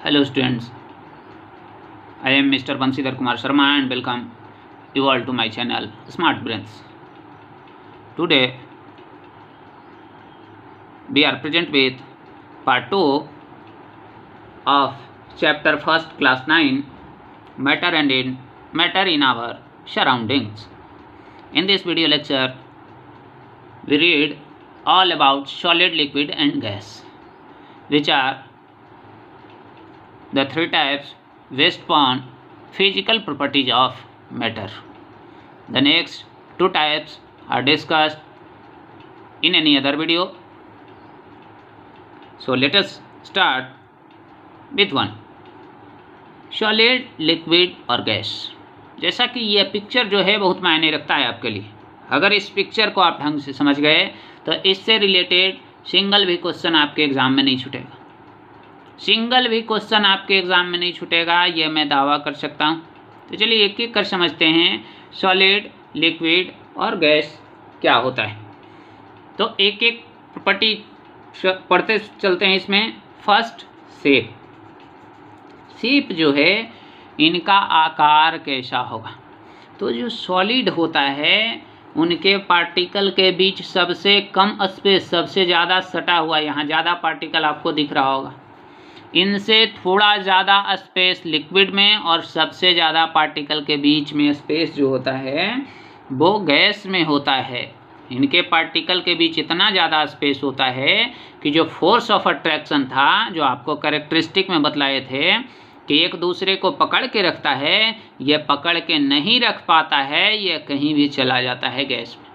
Hello students, I am Mr. Bansidhar Kumar Sharma and welcome you all to my channel Smart Brains. Today we are present with part 2 of chapter 1st class 9 matter in our surroundings. In this video lecture we read all about solid, liquid and gas, which are the three types based upon physical properties of matter. The next two types are discussed in any other video. So let us start with one, solid, liquid और gas. जैसा कि यह picture जो है बहुत मायने रखता है आपके लिए. अगर इस पिक्चर को आप ढंग से समझ गए तो इससे रिलेटेड सिंगल भी क्वेश्चन आपके एग्जाम में नहीं छूटेगा. सिंगल भी क्वेश्चन आपके एग्जाम में नहीं छूटेगा, यह मैं दावा कर सकता हूँ. तो चलिए एक एक कर समझते हैं सॉलिड, लिक्विड और गैस क्या होता है. तो एक एक प्रॉपर्टी पढ़ते चलते हैं. इसमें फर्स्ट शेप. शेप जो है इनका आकार कैसा होगा. तो जो सॉलिड होता है उनके पार्टिकल के बीच सबसे कम स्पेस, सबसे ज़्यादा सटा हुआ, यहाँ ज़्यादा पार्टिकल आपको दिख रहा होगा. इनसे थोड़ा ज़्यादा स्पेस लिक्विड में और सबसे ज़्यादा पार्टिकल के बीच में स्पेस जो होता है वो गैस में होता है. इनके पार्टिकल के बीच इतना ज़्यादा स्पेस होता है कि जो फोर्स ऑफ अट्रैक्शन था, जो आपको कैरेक्टरिस्टिक में बतलाए थे कि एक दूसरे को पकड़ के रखता है, यह पकड़ के नहीं रख पाता है, यह कहीं भी चला जाता है गैस में.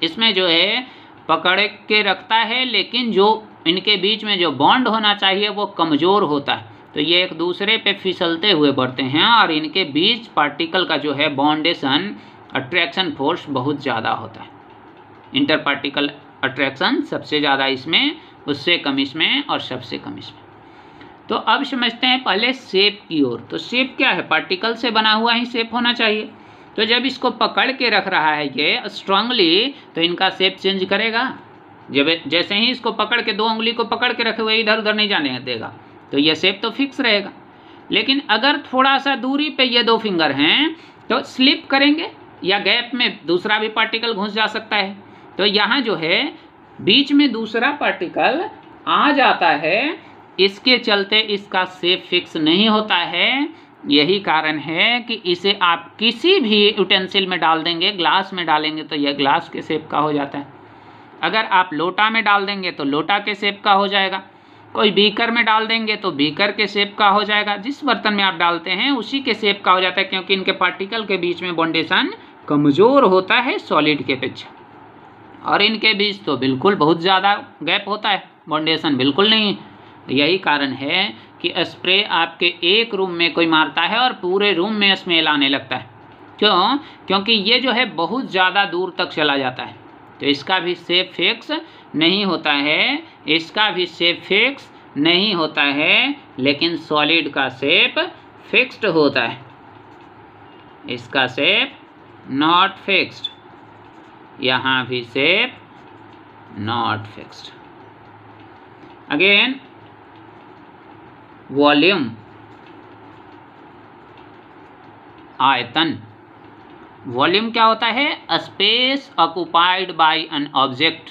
इसमें जो है पकड़ के रखता है, लेकिन जो इनके बीच में जो बॉन्ड होना चाहिए वो कमज़ोर होता है. तो ये एक दूसरे पे फिसलते हुए बढ़ते हैं और इनके बीच पार्टिकल का जो है बॉन्डेशन, अट्रैक्शन फोर्स बहुत ज़्यादा होता है. इंटर पार्टिकल अट्रैक्शन सबसे ज़्यादा इसमें, उससे कम इसमें और सबसे कम इसमें. तो अब समझते हैं पहले शेप की ओर. तो शेप क्या है? पार्टिकल से बना हुआ ही शेप होना चाहिए. तो जब इसको पकड़ के रख रहा है ये स्ट्रांगली, तो इनका शेप चेंज करेगा. जब जैसे ही इसको पकड़ के, दो उंगली को पकड़ के रखे हुए इधर उधर नहीं जाने देगा, तो ये शेप तो फिक्स रहेगा. लेकिन अगर थोड़ा सा दूरी पे ये दो फिंगर हैं तो स्लिप करेंगे या गैप में दूसरा भी पार्टिकल घुस जा सकता है. तो यहाँ जो है बीच में दूसरा पार्टिकल आ जाता है, इसके चलते इसका शेप फिक्स नहीं होता है. यही कारण है कि इसे आप किसी भी यूटेंसिल में डाल देंगे, ग्लास में डालेंगे तो यह ग्लास के शेप का हो जाता है. अगर आप लोटा में डाल देंगे तो लोटा के शेप का हो जाएगा. कोई बीकर में डाल देंगे तो बीकर के शेप का हो जाएगा. जिस बर्तन में आप डालते हैं उसी के शेप का हो जाता है, क्योंकि इनके पार्टिकल के बीच में बॉन्डेशन कमज़ोर होता है सॉलिड के अपेक्षा. और इनके बीच तो बिल्कुल बहुत ज़्यादा गैप होता है, बॉन्डेशन बिल्कुल नहीं. यही कारण है कि स्प्रे आपके एक रूम में कोई मारता है और पूरे रूम में स्मेल आने लगता है. क्यों? क्योंकि ये जो है बहुत ज़्यादा दूर तक चला जाता है. तो इसका भी शेप फिक्स नहीं होता है, इसका भी शेप फिक्स नहीं होता है, लेकिन सॉलिड का शेप फिक्स्ड होता है. इसका शेप नॉट फिक्स्ड, यहाँ भी shape not fixed. Again volume, आयतन. वॉल्यूम क्या होता है? Space occupied by an object.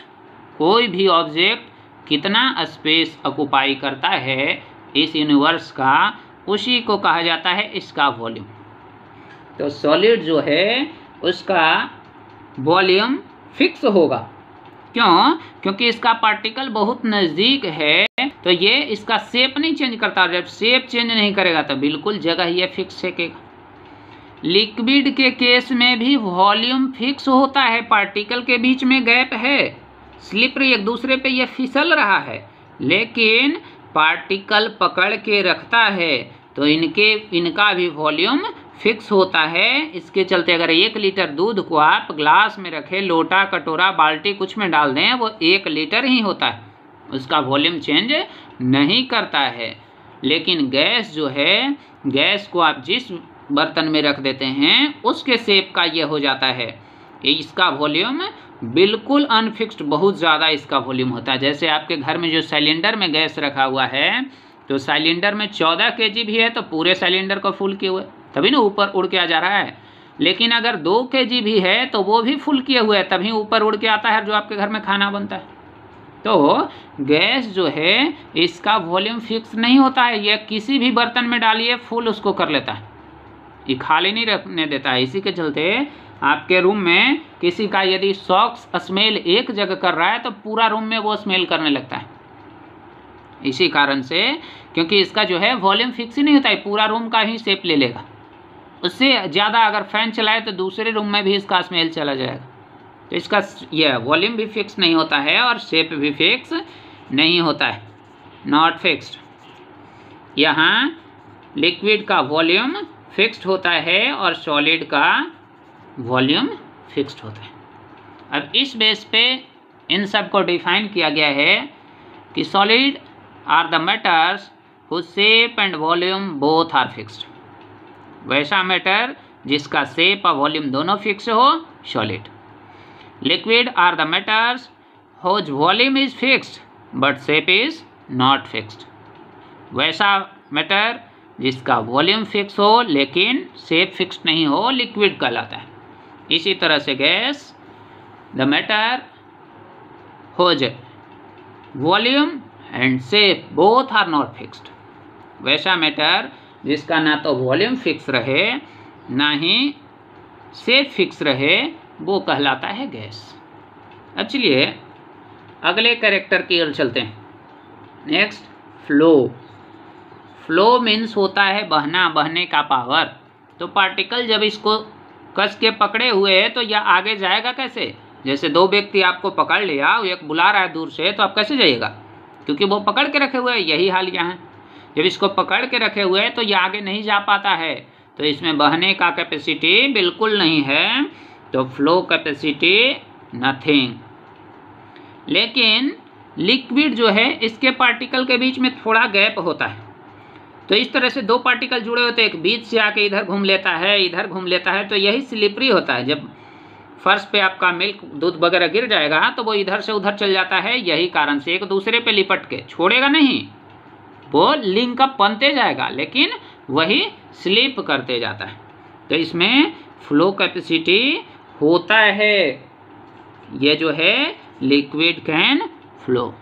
कोई भी ऑब्जेक्ट कितना स्पेस ऑक्युपाई करता है इस यूनिवर्स का, उसी को कहा जाता है इसका वॉल्यूम. तो सॉलिड जो है उसका वॉल्यूम फिक्स होगा. क्यों? क्योंकि इसका पार्टिकल बहुत नज़दीक है, तो ये इसका शेप नहीं चेंज करता. जब शेप चेंज नहीं करेगा तो बिल्कुल जगह ये फिक्स रहेगा. लिक्विड के केस में भी वॉल्यूम फिक्स होता है, पार्टिकल के बीच में गैप है, स्लिप एक दूसरे पे ये फिसल रहा है, लेकिन पार्टिकल पकड़ के रखता है, तो इनका भी वॉल्यूम फिक्स होता है. इसके चलते अगर 1 लीटर दूध को आप ग्लास में रखें, लोटा, कटोरा, बाल्टी कुछ में डाल दें, वो 1 लीटर ही होता है, उसका वॉल्यूम चेंज नहीं करता है. लेकिन गैस जो है, गैस को आप जिस बर्तन में रख देते हैं उसके शेप का ये हो जाता है. इसका वॉल्यूम बिल्कुल अनफिक्स्ड, बहुत ज़्यादा इसका वॉल्यूम होता है. जैसे आपके घर में जो सिलेंडर में गैस रखा हुआ है, तो सिलेंडर में 14 kg भी है तो पूरे सिलेंडर को फुल किए हुए, तभी ना ऊपर उड़ के आ जा रहा है। लेकिन अगर 2 kg भी है तो वो भी फुल किए हुए है, तभी ऊपर उड़ के आता है जो आपके घर में खाना बनता है। तो गैस जो है इसका वॉल्यूम फिक्स नहीं होता है, यह किसी भी बर्तन में डालिए फुल उसको कर लेता है, ये खाली नहीं रखने देता है। इसी के चलते आपके रूम में किसी का यदि सॉक्स स्मेल एक जगह कर रहा है तो पूरा रूम में वो स्मेल करने लगता है, इसी कारण से, क्योंकि इसका जो है वॉल्यूम फिक्स ही नहीं होता है, पूरा रूम का ही शेप ले लेगा। उससे ज़्यादा अगर फैन चलाए तो दूसरे रूम में भी इसका स्मेल चला जाएगा। तो इसका यह वॉल्यूम भी फिक्स नहीं होता है और शेप भी फिक्स नहीं होता है, नॉट फिक्स्ड। यहाँ लिक्विड का वॉल्यूम फिक्स्ड होता है और सॉलिड का वॉल्यूम फिक्स्ड होता है। अब इस बेस पे इन सब को डिफाइन किया गया है कि solid are the matters whose shape and volume both are fixed. वैसा मैटर जिसका शेप और वॉल्यूम दोनों फिक्स हो, solid. Liquid are the matters whose volume is fixed but shape is not fixed. वैसा मैटर जिसका वॉल्यूम फिक्स हो लेकिन shape fix नहीं हो, लिक्विड कहलाता है। इसी तरह से gas, the matter whose volume and shape both are not fixed. वैसा मैटर जिसका ना तो वॉल्यूम फिक्स रहे ना ही शेप फिक्स रहे, वो कहलाता है गैस। अब चलिए अगले कैरेक्टर की ओर चलते हैं। Next, flow. फ्लो मीन्स होता है बहना, बहने का पावर। तो पार्टिकल जब इसको कस के पकड़े हुए है तो यह आगे जाएगा कैसे? जैसे दो व्यक्ति आपको पकड़ लिया, एक बुला रहा है दूर से, तो आप कैसे जाइएगा? क्योंकि वो पकड़ के रखे हुए हैं। यही हाल यहाँ है, जब इसको पकड़ के रखे हुए हैं तो यह आगे नहीं जा पाता है, तो इसमें बहने का कैपेसिटी बिल्कुल नहीं है, तो फ्लो कैपेसिटी नथिंग। लेकिन लिक्विड जो है इसके पार्टिकल के बीच में थोड़ा गैप होता है। तो इस तरह से दो पार्टिकल जुड़े होते हैं, एक बीच से आके इधर घूम लेता है, इधर घूम लेता है, तो यही स्लिपरी होता है। जब फर्श पे आपका मिल्क, दूध वगैरह गिर जाएगा तो वो इधर से उधर चल जाता है, यही कारण से एक दूसरे पे लिपट के छोड़ेगा नहीं, वो लिंक अप बनते जाएगा, लेकिन वही स्लिप करते जाता है। तो इसमें फ्लो कैपेसिटी होता है, ये जो है लिक्विड कैन फ्लो।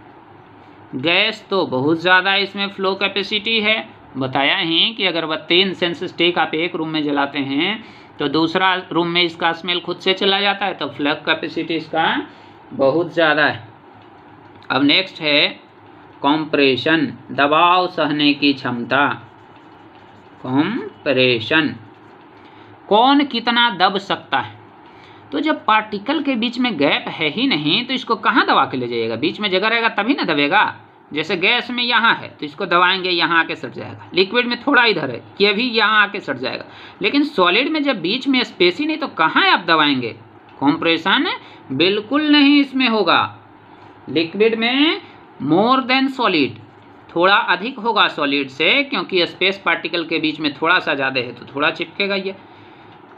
गैस तो बहुत ज़्यादा इसमें फ्लो कैपेसिटी है। बताया ही कि अगर बत्ती इंसेंस स्टिक आप एक रूम में जलाते हैं तो दूसरा रूम में इसका स्मेल खुद से चला जाता है, तो फ्लो कैपेसिटी इसका बहुत ज़्यादा है। अब नेक्स्ट है कॉम्प्रेशन, दबाव सहने की क्षमता। कॉम्प्रेशन, कौन कितना दब सकता है? तो जब पार्टिकल के बीच में गैप है ही नहीं तो इसको कहाँ दबा के ले जाइएगा? बीच में जगह रहेगा तभी ना दबेगा। जैसे गैस में यहाँ है तो इसको दबाएंगे, यहाँ आके सट जाएगा। लिक्विड में थोड़ा इधर है, ये भी यहाँ आके सट जाएगा। लेकिन सॉलिड में जब बीच में स्पेस ही नहीं तो कहाँ आप दबाएंगे? कॉम्प्रेशन बिल्कुल नहीं इसमें होगा। लिक्विड में मोर देन सॉलिड, थोड़ा अधिक होगा सॉलिड से, क्योंकि स्पेस पार्टिकल के बीच में थोड़ा सा ज़्यादा है तो थोड़ा चिपकेगा, ये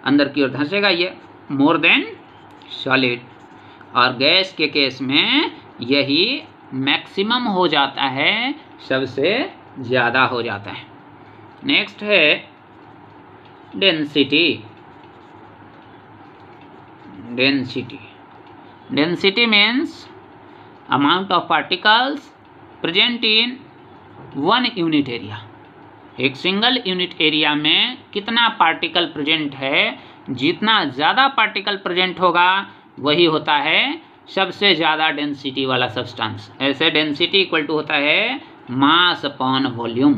अंदर की ओर धंसेगा, ये मोर देन सॉलिड। और गैस के केस में यही मैक्सिमम हो जाता है, सबसे ज़्यादा हो जाता है। नेक्स्ट है density. Density, density means amount of particles present in one unit area. एक सिंगल यूनिट एरिया में कितना पार्टिकल प्रेजेंट है, जितना ज़्यादा पार्टिकल प्रेजेंट होगा वही होता है सबसे ज़्यादा डेंसिटी वाला सब्सटेंस। ऐसे डेंसिटी इक्वल टू होता है mass upon volume,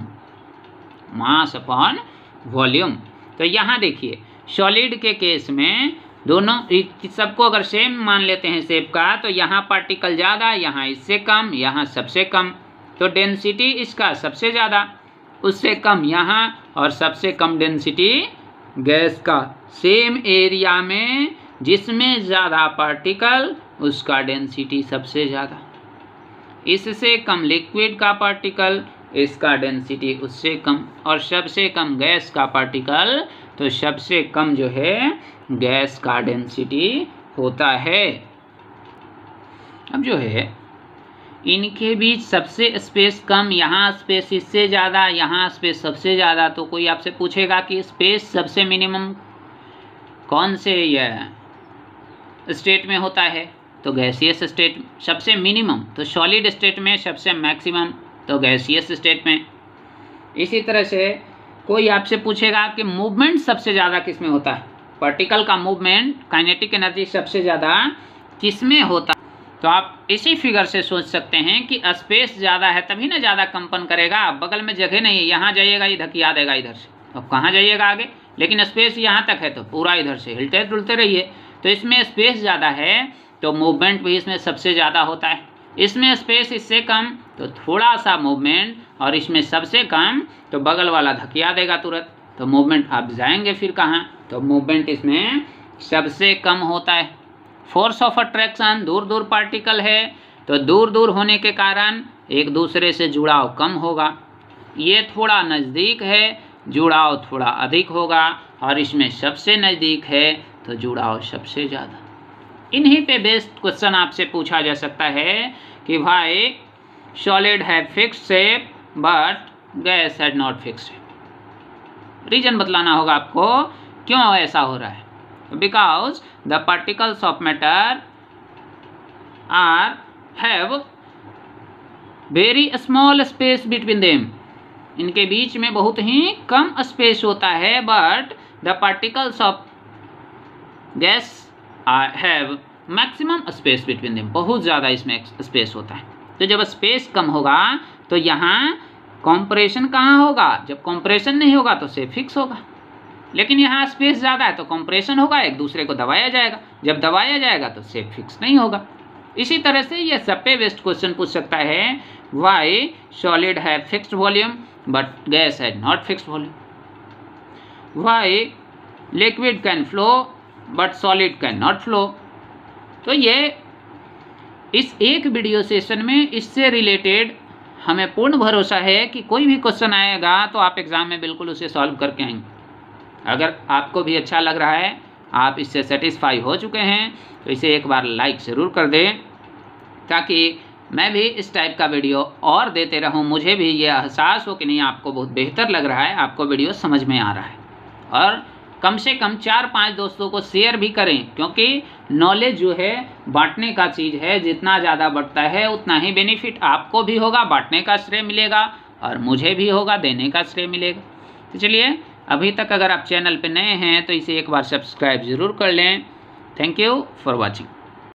mass upon volume. तो यहाँ देखिए सॉलिड के केस में दोनों सबको अगर सेम मान लेते हैं शेप का, तो यहाँ पार्टिकल ज़्यादा, यहाँ इससे कम, यहाँ सबसे कम, तो डेंसिटी इसका सबसे ज़्यादा, उससे कम यहाँ, और सबसे कम डेंसिटी गैस का। सेम एरिया में जिसमें ज़्यादा पार्टिकल उसका डेंसिटी सबसे ज़्यादा, इससे कम लिक्विड का पार्टिकल, इसका डेंसिटी उससे कम, और सबसे कम गैस का पार्टिकल तो सबसे कम जो है गैस का डेंसिटी होता है। अब जो है इनके बीच सबसे स्पेस कम, यहाँ स्पेस इससे ज़्यादा, यहाँ स्पेस सबसे ज़्यादा। तो कोई आपसे पूछेगा कि स्पेस सबसे मिनिमम कौन से स्टेट में होता है, तो गैसियस स्टेट सबसे मिनिमम, तो सॉलिड स्टेट में सबसे मैक्सिमम, तो गैसियस स्टेट में। इसी तरह से कोई आपसे पूछेगा कि मूवमेंट सबसे ज़्यादा किस में होता है, पार्टिकल का मूवमेंट, काइनेटिक एनर्जी सबसे ज़्यादा किस में होता है, तो आप इसी फिगर से सोच सकते हैं कि स्पेस ज़्यादा है तभी ना ज़्यादा कंपन करेगा। बगल में जगह नहीं है, यहाँ जाइएगा ये धकिया देगा इधर से, तो कहाँ जाइएगा आगे, लेकिन स्पेस यहाँ तक है तो पूरा इधर से हिलते डुलते रहिए। तो इसमें स्पेस ज़्यादा है तो मूवमेंट भी इसमें सबसे ज़्यादा होता है। इसमें स्पेस इससे कम तो थोड़ा सा मूवमेंट, और इसमें सबसे कम तो बगल वाला धकिया देगा तुरंत, तो मूवमेंट आप जाएंगे फिर कहाँ, तो मूवमेंट इसमें सबसे कम होता है। फोर्स ऑफ अट्रैक्शन, दूर दूर पार्टिकल है तो दूर दूर होने के कारण एक दूसरे से जुड़ाव कम होगा। ये थोड़ा नज़दीक है, जुड़ाव थोड़ा अधिक होगा, और इसमें सबसे नज़दीक है तो जुड़ाव सबसे ज़्यादा। इन्हीं पे बेस्ड क्वेश्चन आपसे पूछा जा सकता है कि भाई सॉलिड है fixed shape but gas had not fixed shape. Reason बतलाना होगा आपको क्यों ऐसा हो रहा है। Because the particles of matter are have very small space between them. इनके बीच में बहुत ही कम स्पेस होता है, but the particles of gas have maximum space between them. बहुत ज़्यादा इसमें स्पेस होता है। तो जब स्पेस कम होगा तो यहाँ कॉम्प्रेशन कहाँ होगा, जब कॉम्प्रेशन नहीं होगा तो शेप फिक्स होगा। लेकिन यहाँ स्पेस ज़्यादा है तो कॉम्प्रेशन होगा, एक दूसरे को दबाया जाएगा, जब दबाया जाएगा तो शेप फिक्स नहीं होगा। इसी तरह से ये सब पे बेस्ड क्वेश्चन पूछ सकता है, वाई सॉलिड है फिक्स्ड वॉल्यूम बट गैस है not fixed volume, Y liquid can flow but solid can not flow. तो ये इस एक वीडियो सेशन में इससे रिलेटेड हमें पूर्ण भरोसा है कि कोई भी क्वेश्चन आएगा तो आप एग्ज़ाम में बिल्कुल उसे सॉल्व करके आएंगे। अगर आपको भी अच्छा लग रहा है, आप इससे सेटिस्फाई हो चुके हैं, तो इसे एक बार लाइक ज़रूर कर दें, ताकि मैं भी इस टाइप का वीडियो और देते रहूं। मुझे भी ये एहसास हो कि नहीं आपको बहुत बेहतर लग रहा है, आपको वीडियो समझ में आ रहा है। और कम से कम 4-5 दोस्तों को शेयर भी करें, क्योंकि नॉलेज जो है बांटने का चीज़ है। जितना ज़्यादा बढ़ता है उतना ही बेनिफिट आपको भी होगा, बांटने का श्रेय मिलेगा, और मुझे भी होगा, देने का श्रेय मिलेगा। तो चलिए, अभी तक अगर आप चैनल पे नए हैं तो इसे एक बार सब्सक्राइब ज़रूर कर लें। Thank you for watching.